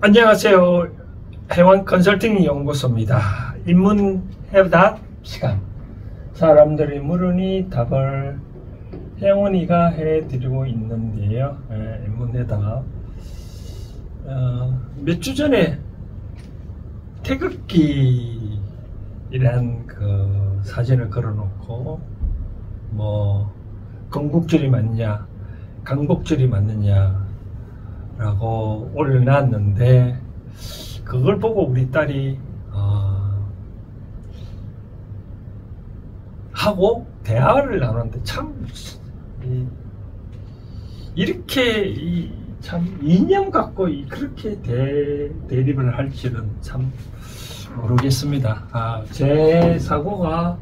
안녕하세요. 해원 컨설팅 연구소입니다. 인문해답 시간. 사람들이 물으니 답을 혜원이가 해드리고 있는데요. 인문해답. 몇 주 전에 태극기이란 그 사진을 걸어놓고 뭐 건국절이 맞냐, 강복절이 맞느냐 라고 올려놨는데, 그걸 보고 우리 딸이 하고 대화를 나눴는데 참 이렇게 참 이념 갖고 그렇게 대립을 할 줄은 참 모르겠습니다. 제 사고가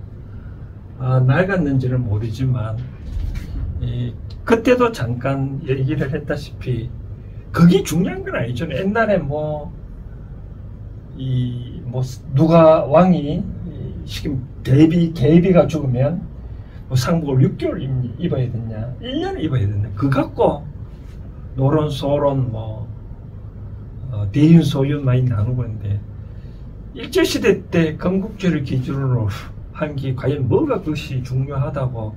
낡았는지는 모르지만 그때도 잠깐 얘기를 했다시피 그게 중요한 건 아니죠. 옛날에 누가 왕이 지금 계비가 죽으면 상복을 6개월 입어야 되냐, 1년 입어야 되냐, 그거 갖고 노론 소론 대윤 소윤 많이 나누고 있는데, 일제시대 때 건국절을 기준으로 한 게 과연 뭐가 그것이 중요하다고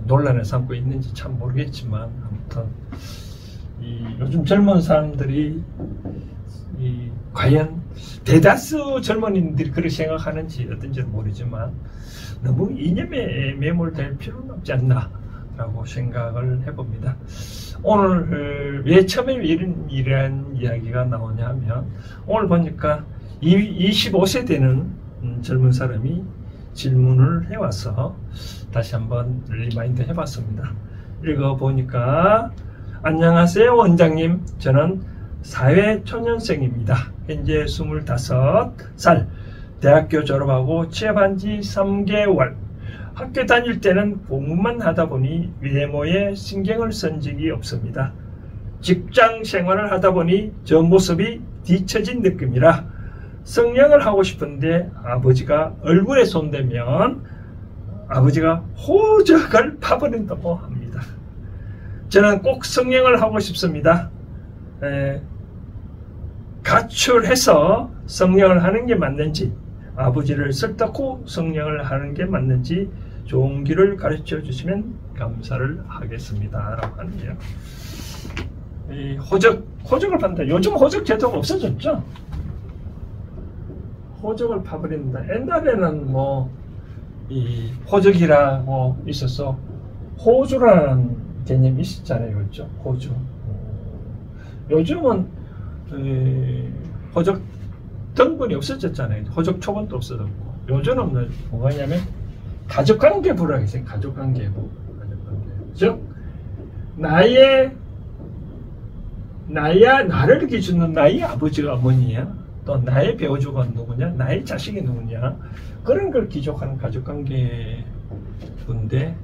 논란을 삼고 있는지 참 모르겠지만, 아무튼 요즘 젊은 사람들이 과연 대다수 젊은이들이 그렇게 생각하는지 어떤지는 모르지만 너무 이념에 매몰될 필요는 없지 않나 라고 생각을 해봅니다. 오늘 왜 처음에 이런 이야기가 나오냐 하면, 오늘 보니까 25세 되는 젊은 사람이 질문을 해와서 다시 한번 리마인드 해봤습니다. 읽어보니까, 안녕하세요 원장님, 저는 사회초년생입니다. 현재 25살, 대학교 졸업하고 취업한 지 3개월. 학교 다닐 때는 공부만 하다 보니 외모에 신경을 쓴 적이 없습니다. 직장 생활을 하다 보니 저 모습이 뒤처진 느낌이라 성형을 하고 싶은데 아버지가 얼굴에 손대면 아버지가 호적을 파버린다고 합니다. 저는 꼭 성형을 하고 싶습니다. 가출해서 성형을 하는 게 맞는지, 아버지를 설득하고 성형을 하는 게 맞는지 좋은 길을 가르쳐 주시면 감사를 하겠습니다 라고 하네요. 호적을 판다. 요즘 호적 제도가 없어졌죠. 호적을 파버린다. 옛날에는 이 호적이라고 있어서 호주라는 개념이 있었잖아요. 그렇죠? 호주. 요즘은 호적 등본이 없어졌잖아요. 호적 초본도 없어졌고, 요즘은 뭐가 있냐면 가족관계 부라고 있어요. 가족관계부. 즉 나를 기준으로 나의 아버지가 어머니야, 또 나의 배우자가 누구냐, 나의 자식이 누구냐, 그런 걸 기록하는 가족관계부인데,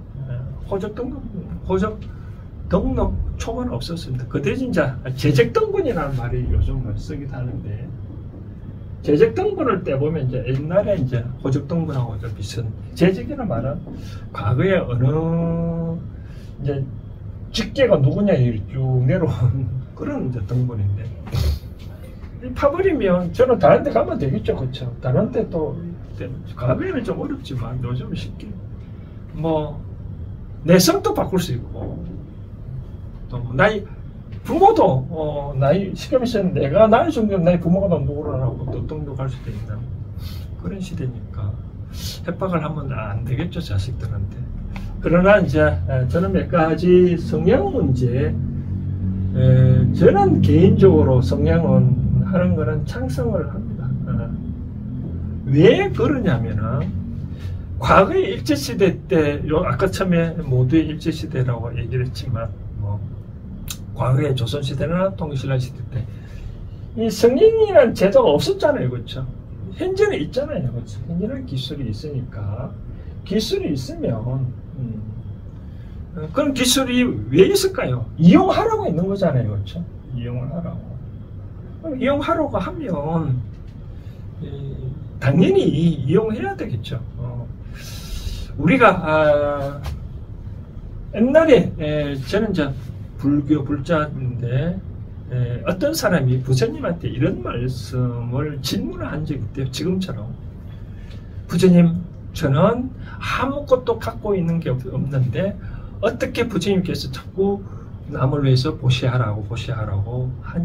호적 등록 초반은 없었습니다. 그 대신 재적등본이라는 말이 요즘 쓰기도 하는데, 재적등본을 떼보면 옛날에 호적등본하고 좀 비슷한, 재적이라는 말은 과거에 어느 직계가 누구냐 쭉 내려온 그런 등본인데, 파버리면 저는 다른 데 가면 되겠죠. 그렇죠? 다른 데 또 과거에는 좀 어렵지만 요즘은 쉽게 내 성도 바꿀 수 있고, 또 부모도 나이 시험에서 내가 나이 정도면 나의 부모가 누구라고 또 등록할 수도 있는 그런 시대니까 협박을 하면 안 되겠죠, 자식들한테. 그러나 저는 몇 가지 성형 문제, 저는 개인적으로 성형은 하는 거는 찬성을 합니다. 왜 그러냐면은, 과거의 일제시대 때, 아까 처음에 모두의 일제시대라고 얘기를 했지만, 과거의 조선시대나 통일신라 시대 때 이 성인이라는 제도가 없었잖아요. 그렇죠? 현재는 있잖아요. 그렇죠? 현재는 기술이 있으니까, 기술이 있으면 그런 기술이 왜 있을까요? 이용하라고 있는 거잖아요. 그렇죠? 이용을 하라고. 이용하라고 하면 당연히 이용해야 되겠죠. 우리가 옛날에 저는 불교 불자인데 어떤 사람이 부처님한테 이런 말씀을 질문을 한 적이 있대요. 지금처럼. 부처님, 저는 아무것도 갖고 있는 게 없는데 어떻게 부처님께서 자꾸 남을 위해서 보시하라고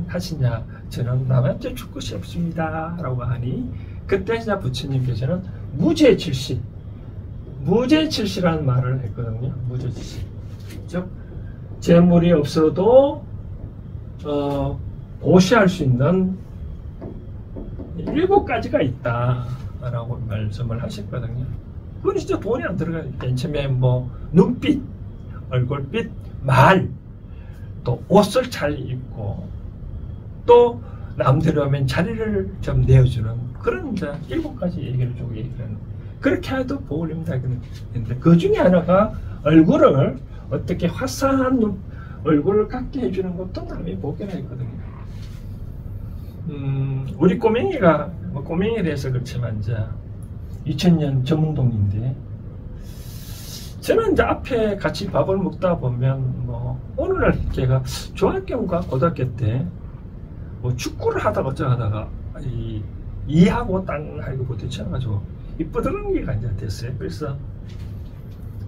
하시냐. 저는 남한테 줄 것이 없습니다 라고 하니, 그때 이제 부처님께서는 무죄칠시라는 말을 했거든요. 무죄칠시. 즉 재물이 없어도 보시할 수 있는 7가지가 있다라고 말씀을 하셨거든요. 그건 진짜 돈이 안 들어가요. 맨 처음에 뭐 눈빛, 얼굴빛, 말, 또 옷을 잘 입고, 또 남들이 오면 자리를 좀 내어주는 그런 이제 7가지 얘기를 좀 얘기하는, 그렇게 해도 복을입니다. 근데 그 중에 하나가 얼굴을 어떻게 화사한 얼굴을 갖게 해주는 것도 남의 복이라 했거든요. 우리 꼬맹이가, 꼬맹이라 해서 그렇지만 이제 2000년 전문동인데, 저는 이제 앞에 같이 밥을 먹다 보면 오늘날 걔가 중학교인가 고등학교 때 축구를 하다가 어쩌다가 이하고 땅하고 부딪혀가지고 이 뻐드렁이가 이제 됐어요. 그래서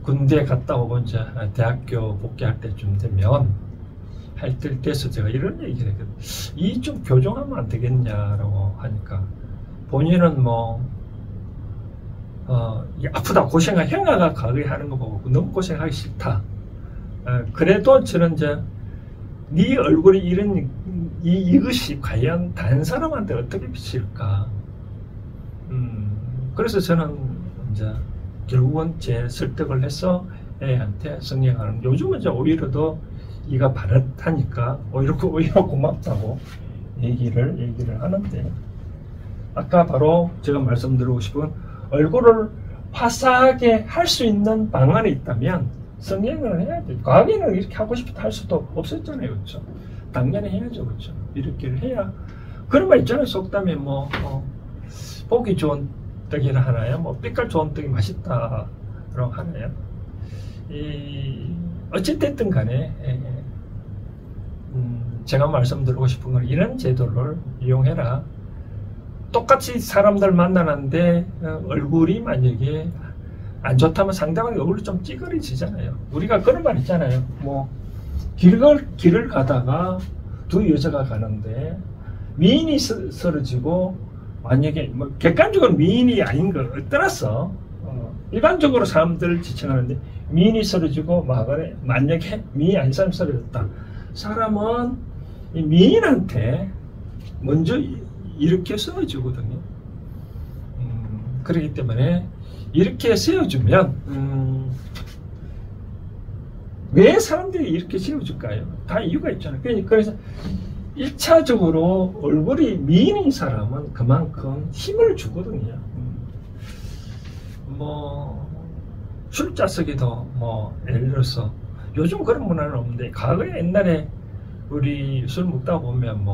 군대 갔다 오고 이제 대학교 복귀할 때쯤 되면 할 때 돼서 제가 이런 얘기를 했거든요. 이 좀 교정하면 안 되겠냐라고 하니까, 본인은 아프다 고생하 형아가 가거이 하는 거 보고 너무 고생하기 싫다. 그래도 저는 이제 네 얼굴이 이것이 과연 다른 사람한테 어떻게 비칠까. 그래서 저는 이제 결국은 제 설득을 해서 애한테 성령하는, 요즘은 이제 오히려 더 이가 바릇하니까 오히려 고맙다고 얘기를 하는데, 아까 바로 제가 말씀드리고 싶은 얼굴을 화사하게 할 수 있는 방안이 있다면 성형을 해야 돼. 과거에는 이렇게 하고 싶다 할 수도 없었잖아요. 그렇죠? 당연히 해야죠. 그렇죠? 이렇게 해야. 그런 말 있잖아요. 속담에 보기 좋은 떡이라 하나요? 빛깔 좋은 떡이 맛있다라고 하나요? 어찌됐든 간에 제가 말씀드리고 싶은 건, 이런 제도를 이용해라. 똑같이 사람들 만나는데 얼굴이 만약에 안 좋다면 상대방의 얼굴이 좀 찌그러지잖아요. 우리가 그런 말 있잖아요. 길을 가다가 두 여자가 가는데 미인이 쓰러지고, 만약에 객관적으로 미인이 아닌 걸 떠나서 일반적으로 사람들 지칭하는데, 미인이 쓰러지고 만약에 미인이 아닌 사람이 쓰러졌다. 사람은 이 미인한테 먼저 이렇게 세워주거든요. 그렇기 때문에 이렇게 세워주면 왜 사람들이 이렇게 세워줄까요? 다 이유가 있잖아요. 그래서 1차적으로 얼굴이 미인인 사람은 그만큼 힘을 주거든요. 술자석에도 예를 들어서 요즘 그런 문화는 없는데, 과거에 옛날에 우리 술 먹다 보면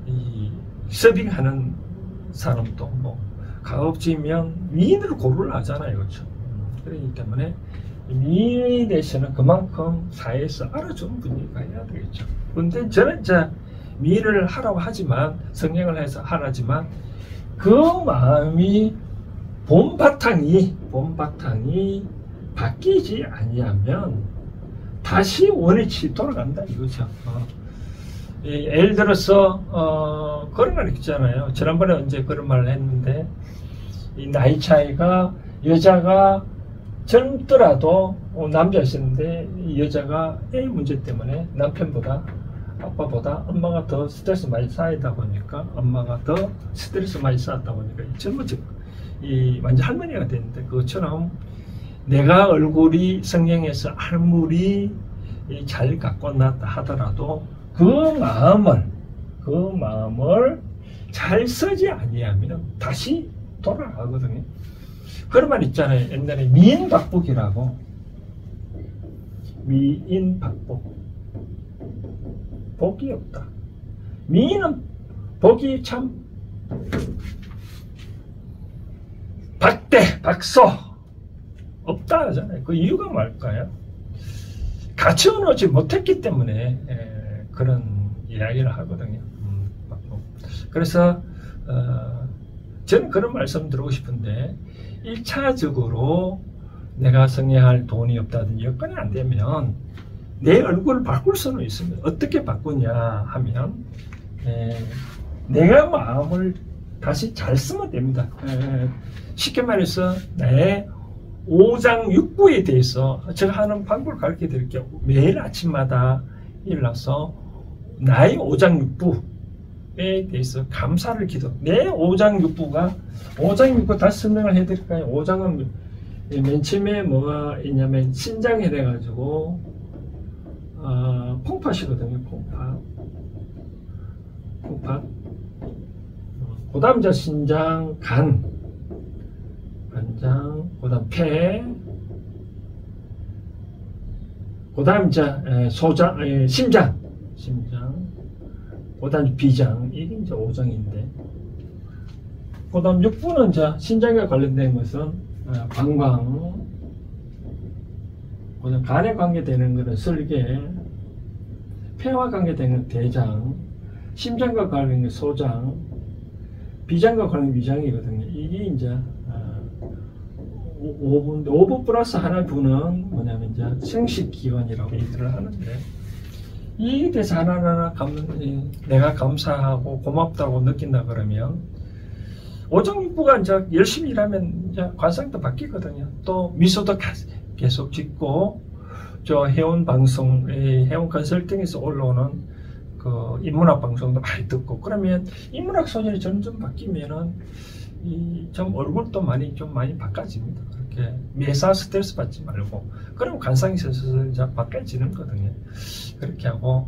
이 서빙하는 사람도 가급적이면 미인으로 고르려 하잖아요. 그렇죠? 그렇기 때문에 미인에 대해서는 그만큼 사회에서 알아주는 분위기가 해야 되겠죠. 근데 저는 이제 미인을 하라고 하지만, 성형을 해서 하라지만, 그 마음이 본바탕이 바뀌지 아니하면 다시 원위치 돌아간다 이거죠. 예를 들어서 그런 말 있잖아요. 지난번에 언제 그런 말을 했는데, 이 나이 차이가, 여자가 젊더라도 남자였는데 이 여자가 애 문제 때문에 남편보다 아빠보다 엄마가 더 스트레스 많이 쌓이다 보니까, 엄마가 더 스트레스 많이 쌓았다 보니까 완전 할머니가 됐는데, 그것처럼 내가 얼굴이 성형해서 할물이 잘 갖고 났다 하더라도 그 마음을 잘 쓰지 아니하면 다시 돌아가거든요. 그런 말 있잖아요. 옛날에 미인박복이라고. 미인박복. 복이 없다. 미인은 복이 참 박소 없다 하잖아요. 그 이유가 뭘까요? 같이 오지 못했기 때문에 그런 이야기를 하거든요. 그래서 저는 그런 말씀 드리고 싶은데 1차적으로 내가 성행할 돈이 없다든지 여건이 안 되면 내 얼굴을 바꿀 수는 있습니다. 어떻게 바꾸냐 하면 내가 마음을 다시 잘 쓰면 됩니다. 쉽게 말해서 나의 오장육부에 대해서 제가 하는 방법을 가르쳐 드릴게요. 매일 아침마다 일어나서 나의 오장육부에 대해서 감사를 기도. 내 오장육부 다시 설명을 해드릴까요? 오장은 맨 처음에 뭐가 있냐면 신장에 해가지고 콩팥이거든요. 콩팥. 그 다음 이제 신장, 간장, 그 다음 폐, 그 다음 이제 심장, 그 다음 비장, 이게 이제 오장인데, 그 다음 6부는 이제 신장과 관련된 것은 방광, 그 다음 간에 관계되는 것은 설계, 폐와 관계되는 것은 대장, 심장과 관련된 것은 소장, 비장과 관련된 위장이거든요. 이게 이제 5부 플러스 하나 부는 뭐냐면 이제 생식기관이라고 얘기를 하는데, 이에 대해서 하나하나 내가 감사하고 고맙다고 느낀다 그러면 오장육부가 이제 열심히 일하면 이제 관상도 바뀌거든요. 또 미소도 계속 짓고, 저 회원 방송, 회원 컨설팅에서 올라오는 그 인문학 방송도 많이 듣고, 그러면 인문학 소질이 점점 바뀌면은 좀 얼굴도 좀 많이 바꿔집니다. 그렇게 매사 스트레스 받지 말고, 그럼 관상이 슬슬 이제 바꿔지는 거거든요. 그렇게 하고,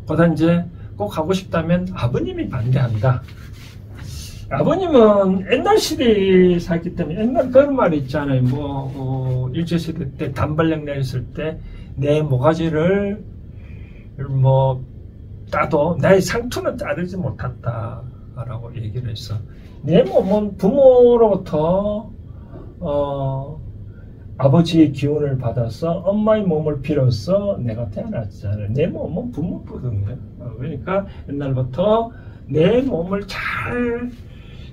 그다음 이제 꼭 하고 싶다면 아버님이 반대한다. 아버님은 옛날 시대에 살기 때문에 옛날 그런 말이 있잖아요. 일제시대 때 단발령 내렸을 때 내 모가지를 따도 나의 상투는 자르지 못한다 라고 얘기를 했어. 내 몸은 부모로부터 아버지의 기운을 받아서 엄마의 몸을 빌어서 내가 태어났잖아요. 내 몸은 부모거든요. 그러니까 옛날부터 내 몸을 잘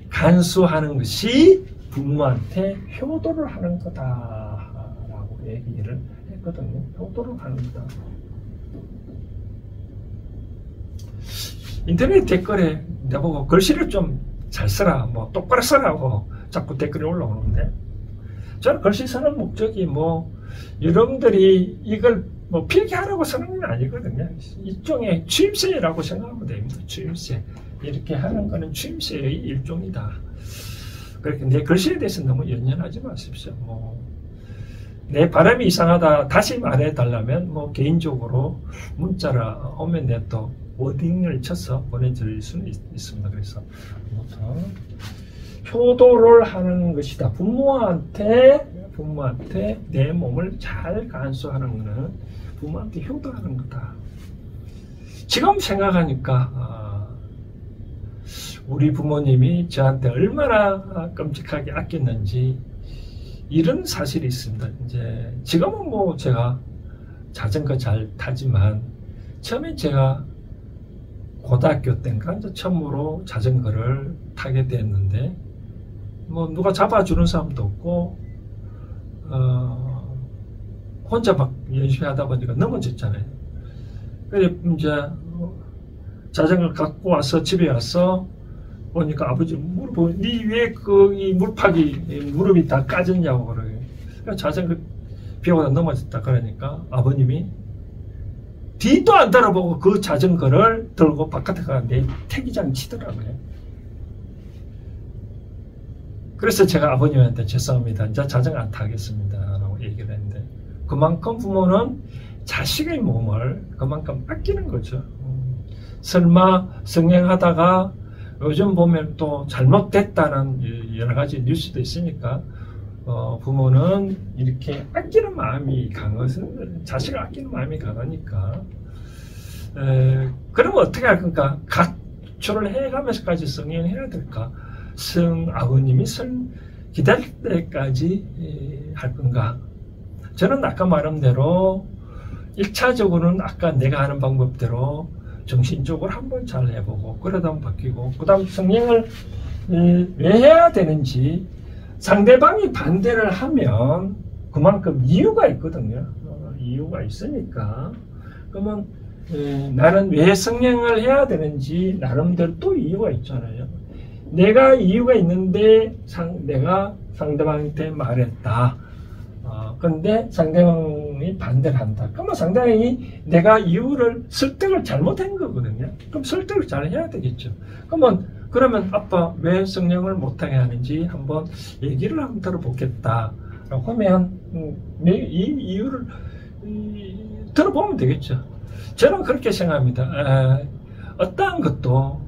간수하는 것이 부모한테 효도를 하는 거다라고 얘기를 했거든요. 효도를 하는 거다. 인터넷 댓글에 내보고 글씨를 좀 잘 써라, 똑바로 써라고 자꾸 댓글이 올라오는데, 저는 글씨 쓰는 목적이 여러분들이 이걸 필기하라고 쓰는 건 아니거든요. 일종의 취임새라고 생각하면 됩니다. 취임새. 이렇게 하는 거는 취임새의 일종이다. 그렇게 내 글씨에 대해서 너무 연연하지 마십시오. 내 발음이 이상하다 다시 말해달라면 개인적으로 문자라 오면 내가 또 워딩을 쳐서 보내드릴 수는 있습니다. 그래서 효도를 하는 것이다. 부모한테 내 몸을 잘 간수하는 것은 부모한테 효도하는 거다. 지금 생각하니까 우리 부모님이 저한테 얼마나 끔찍하게 아꼈는지 이런 사실이 있습니다. 이제 지금은 제가 자전거 잘 타지만 처음에 제가 고등학교 때인가 이제 처음으로 자전거를 타게 됐는데 누가 잡아주는 사람도 없고 혼자 막 열심히 하다 보니까 넘어졌잖아요. 그래서 이제 자전거를 갖고 와서 집에 와서 보니까 아버지 물어보고 니 왜 이 물팍이 무릎이 다 까졌냐고 그래요. 자전거 비오다 넘어졌다 그러니까 아버님이 뒤도 안 돌아보고 그 자전거를 들고 바깥에 가는데 태기장 치더라고요. 그래서 제가 아버님한테 죄송합니다. 이제 자전거 안 타겠습니다. 라고 얘기를 했는데 그만큼 부모는 자식의 몸을 그만큼 아끼는 거죠. 설마 성행하다가 요즘 보면 또 잘못됐다는 여러 가지 뉴스도 있으니까 부모는 이렇게 아끼는 마음이 강해서 자식을 아끼는 마음이 강하니까 그러면 어떻게 할 건가? 각초를 해가면서까지 성행해야 될까? 아버님이 기다릴 때까지 할 건가? 저는 아까 말한 대로 1차적으로는 아까 내가 하는 방법대로 정신적으로 한번 잘 해보고 그러다 보면 바뀌고 그 다음 성행을 왜 해야 되는지 상대방이 반대를 하면 그만큼 이유가 있거든요. 이유가 있으니까 그러면 나는 왜 성행을 해야 되는지 나름대로 또 이유가 있잖아요. 내가 이유가 있는데 내가 상대방한테 말했다. 근데 상대방이 반대를 한다. 그러면 상대방이 내가 이유를 설득을 잘못한 거거든요. 그럼 설득을 잘 해야 되겠죠. 그러면 아빠 왜 성령을 못하게 하는지 한번 얘기를 한번 들어보겠다. 라고 하면 이 이유를 들어보면 되겠죠. 저는 그렇게 생각합니다. 어떠한 것도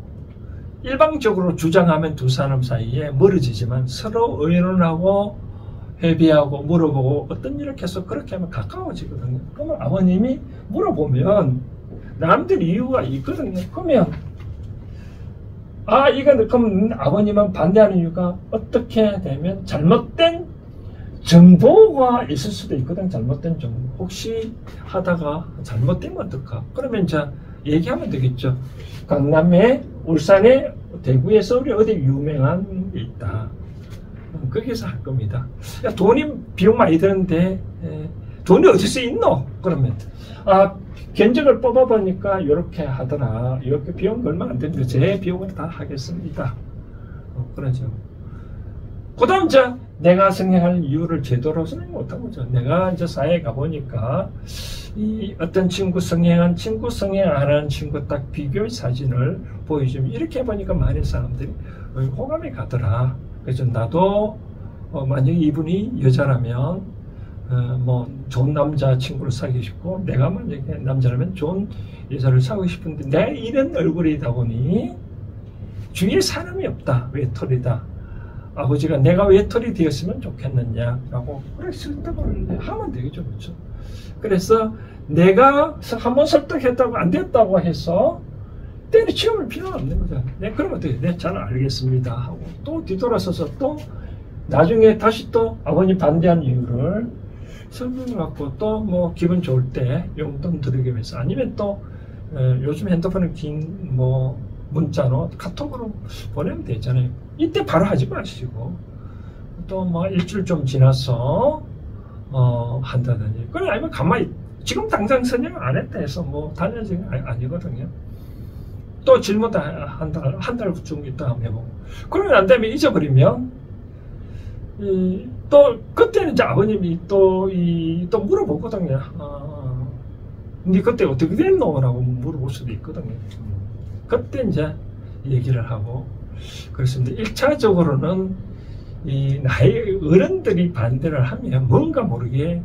일방적으로 주장하면 두 사람 사이에 멀어지지만 서로 의논하고 회비하고 물어보고 어떤 일을 계속 그렇게 하면 가까워지거든요. 그러면 아버님이 물어보면 남들 이유가 있거든요. 그러면 그럼 아버님은 반대하는 이유가 어떻게 되면 잘못된 정보가 있을 수도 있거든. 잘못된 정보. 혹시 하다가 잘못되면 어떨까? 그러면 이제 얘기하면 되겠죠. 강남에, 울산에, 대구에, 서울에 어디 유명한 게 있다. 거기서 할 겁니다. 야, 돈이 비용 많이 드는데 돈이 어디서 있노? 그러면 견적을 뽑아보니까 이렇게 하더라. 이렇게 비용 얼마 안 되는데 제 비용을 다 하겠습니다. 그러죠. 그 다음 이제 내가 성행할 이유를 제대로 성행 못한 거죠. 내가 이제 사회에 가보니까 이 어떤 친구 성행한 친구, 성행 안 하는 친구 딱 비교의 사진을 보여주면 이렇게 해보니까 많은 사람들이 호감이 가더라. 그래서 나도 만약에 이분이 여자라면 뭐 좋은 남자 친구를 사귀고 싶고 내가 만약에 남자라면 좋은 여자를 사귀고 싶은데 내 이런 얼굴이다 보니 주위에 사람이 없다. 외톨이다. 아버지가 내가 외톨이 되었으면 좋겠느냐라고 그렇게 설득을 하면 되겠죠. 그렇죠? 그래서 내가 한번 설득했다고 안 됐다고 해서 때려치울 필요는 없는 거죠. 네, 그러면 어떻게? 네, 잘 알겠습니다 하고 또 뒤돌아서서 또 나중에 다시 또 아버님 반대한 이유를 설명해갖고 또 뭐 기분 좋을 때 용돈 드리기 위해서 아니면 또 요즘 핸드폰에 긴 뭐 문자로 카톡으로 보내면 되잖아요. 이때 바로 하지 마시고 또 뭐 일주일 좀 지나서 한다든지 그래 아니면 가만히 지금 당장 선행 안 했다 해서 뭐 달라지는 게 아니거든요. 또 질문 한 달 좀 있다 하면 해보고 그러면 안 되면 잊어버리면 또 그때는 이제 아버님이 또 물어보거든요. 근데 그때 어떻게 됐노? 라고 물어볼 수도 있거든요. 그때 이제 얘기를 하고 그렇습니다. 1차적으로는 이 나이 어른들이 반대를 하면 뭔가 모르게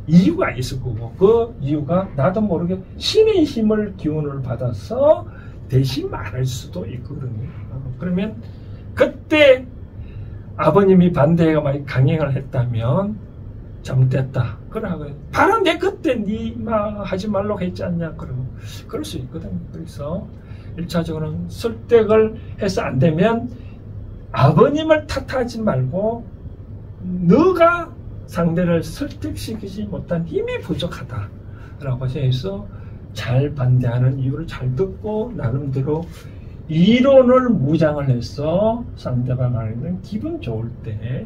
이유가 있을 거고 그 이유가 나도 모르게 신의 힘을 기운을 받아서 대신 말할 수도 있거든요. 그러면 그때 아버님이 반대가 많이 강행을 했다면 잘못됐다. 그러고 바로 내 그때 막 하지 말라고 했지 않냐. 그러면 그럴 수 있거든요. 그래서 1차적으로는 설득을 해서 안 되면 아버님을 탓하지 말고 너가 상대를 설득시키지 못한 힘이 부족하다 라고 해서 잘 반대하는 이유를 잘 듣고 나름대로 이론을 무장을 해서 상대방을 기분 좋을 때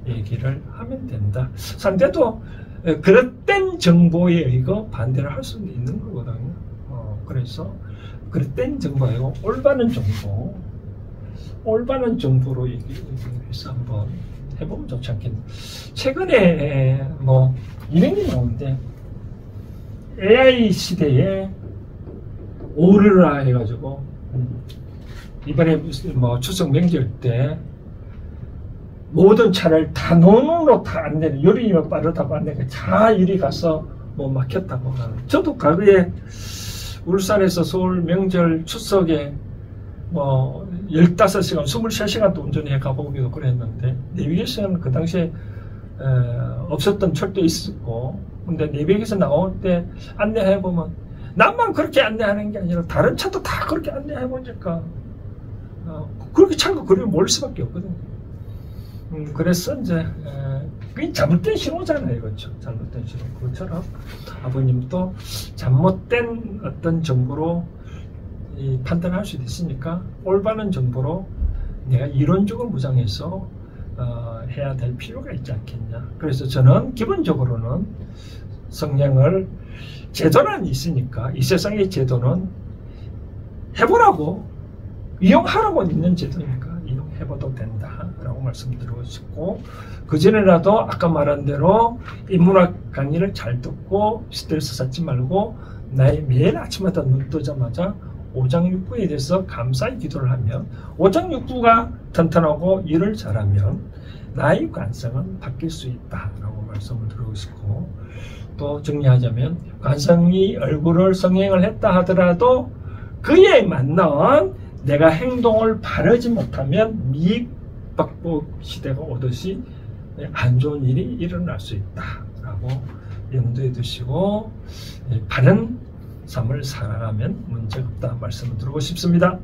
얘기를 하면 된다. 상대도 그릇된 정보에 의거 반대를 할 수는 있는 거거든요. 그래서 그릇된 정보이고 올바른 정보로 얘기해서 한번 해보면 좋지 않겠나. 최근에 뭐 이런 게 나오는데 AI 시대에 오르라 해가지고 이번에 무슨 뭐 추석 명절 때 모든 차를 다 논으로 다 안내는 요리만 빠르다고 안내가 다 이리 가서 뭐 막혔다고 하는. 저도 과거에 울산에서 서울 명절 추석에 뭐 15시간 23시간도 운전해 가보기도 그랬는데 내비게이션은 그 당시에 없었던 철도 있었고 근데 내비게이션 나올 때 안내해보면 나만 그렇게 안내하는 게 아니라 다른 차도 다 그렇게 안내해보니까 그렇게 차가 그렇게 몰 수밖에 없거든요. 그래서 이제 그게 잘못된 신호잖아요, 그렇죠? 잘못된 신호. 그것처럼 아버님도 잘못된 어떤 정보로 판단할 수도 있으니까 올바른 정보로 내가 이론적으로 무장해서 해야 될 필요가 있지 않겠냐. 그래서 저는 기본적으로는 성령을 제도는 있으니까 이 세상의 제도는 해보라고 이용하라고 있는 제도니까 이용해봐도 된다라고 말씀드리고 싶고, 그전에라도 아까 말한 대로 인문학 강의를 잘 듣고 스트레스 쌓지 말고 매일 아침마다 눈 뜨자마자 오장육부에 대해서 감사의 기도를 하면, 오장육부가 튼튼하고 일을 잘하면 나의 관성은 바뀔 수 있다라고 말씀을 드리고 싶고, 또 정리하자면 관성이 얼굴을 성행을 했다 하더라도 그에 맞는 내가 행동을 바르지 못하면 미익박복 시대가 오듯이 안 좋은 일이 일어날 수 있다라고 염두에 두시고 바른 삶을 살아가면 문제가 없다 말씀을 드리고 싶습니다.